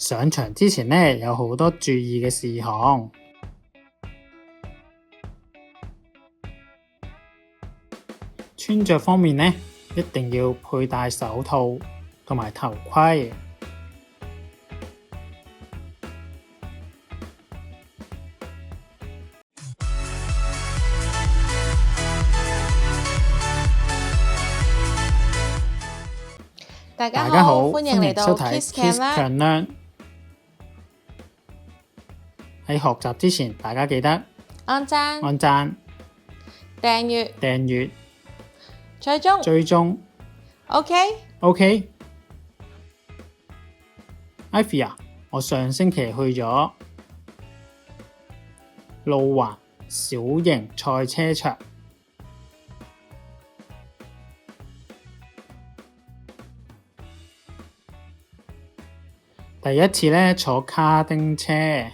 上場之前呢，有好多注意嘅事項。穿着方面呢，一定要佩戴手套同埋頭盔。大家好，歡迎嚟到收睇 Kiss Can Learn。喺學習之前，大家記得按讚、訂閱、追蹤。OK。Ivy 啊，我上星期去咗路環小型賽車場。第一次呢，坐卡丁車，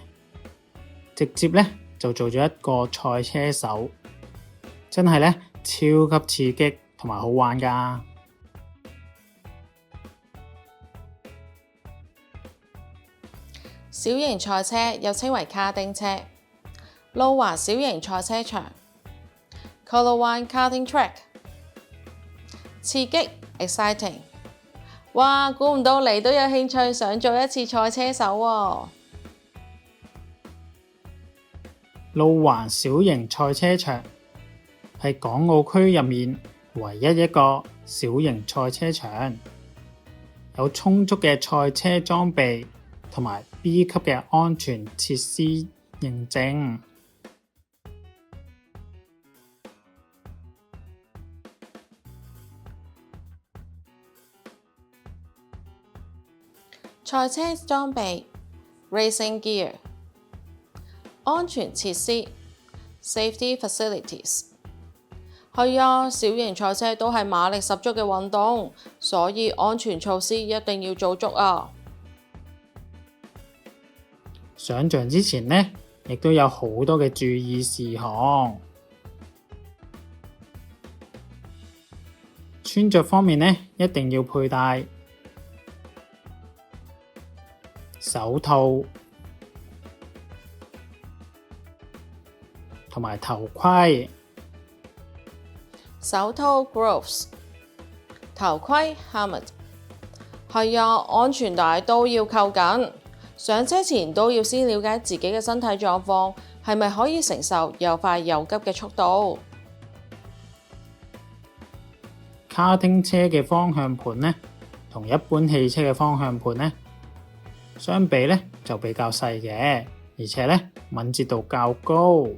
直接呢就做咗一個賽車手，真係呢超級刺激同埋好玩㗎。小型賽車又稱為卡丁車，路環小型賽車場 （Colowan Karting Track） 刺激 （exciting）。哇！估唔到你都有興趣想做一次賽車手喎。路環小型賽車場係港澳區入面唯一一個小型賽車場，有充足嘅賽車裝備同埋 B 級嘅安全設施認證。賽車裝備 Racing Gear， 安全設施 Safety Facilities。係啊，小型賽車都係馬力十足嘅運動，所以安全措施一定要做足啊！上場之前呢，亦都有好多嘅注意事項。穿着方面呢，一定要佩戴手套同埋頭盔。手套 Gloves， 頭盔 Helmet。係啊，安全帶都要扣緊。上車前都要先了解自己嘅身體狀況，係咪可以承受又快又急嘅速度。卡丁車嘅方向盤呢，同一般汽車嘅方向盤呢，相比呢就比較細嘅，而且呢敏捷度較高。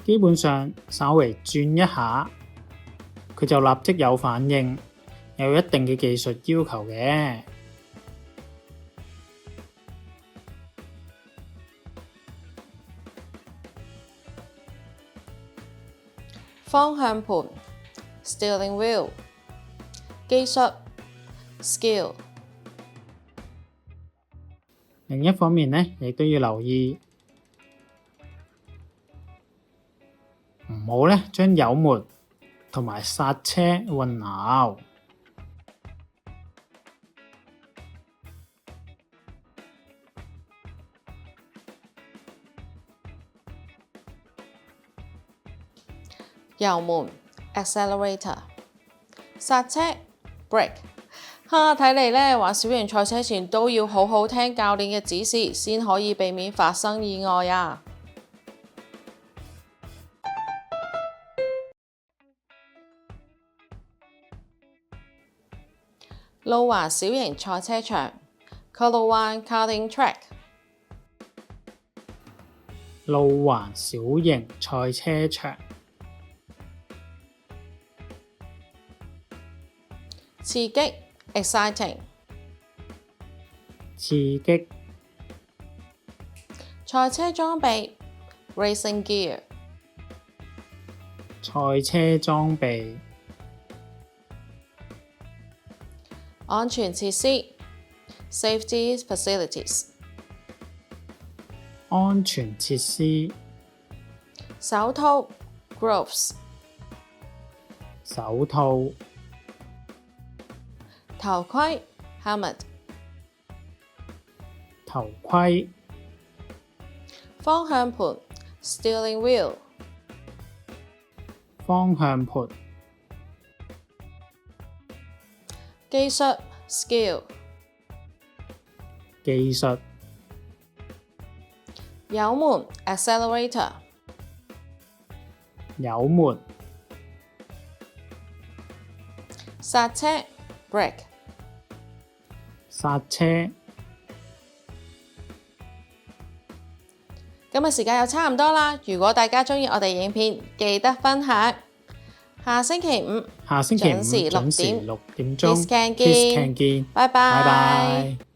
基本上稍微轉一下，佢就立即有反應，有一定嘅技術要求嘅。方向盤 Steering Wheel， 技術 Skill。另一方面呢，亦都要留意，唔好呢將油門同埋剎車混淆。油門 Accelerator， 剎車 Brake。睇嚟呢玩小型賽車前都要好好聽教練嘅指示，先可以避免發生意外啊！路環小型賽車場 Colowan Karting Track， 路環小型賽車場，刺激 Exciting， 刺激。賽車裝備 Racing Gear， 賽車裝備。安全設施 Safety Facilities。安全設施。手套 gloves。手套。頭盔 helmet。頭盔。方向盤 steering wheel。方向盤。技術 skill。技術。油門 accelerator。油門。剎車 brake。剎車。今日時間又差唔多啦，如果大家鍾意我哋影片，記得分享。下星期五準時6點鐘 Kiss Can 見，Kiss Can 見，拜拜。拜拜。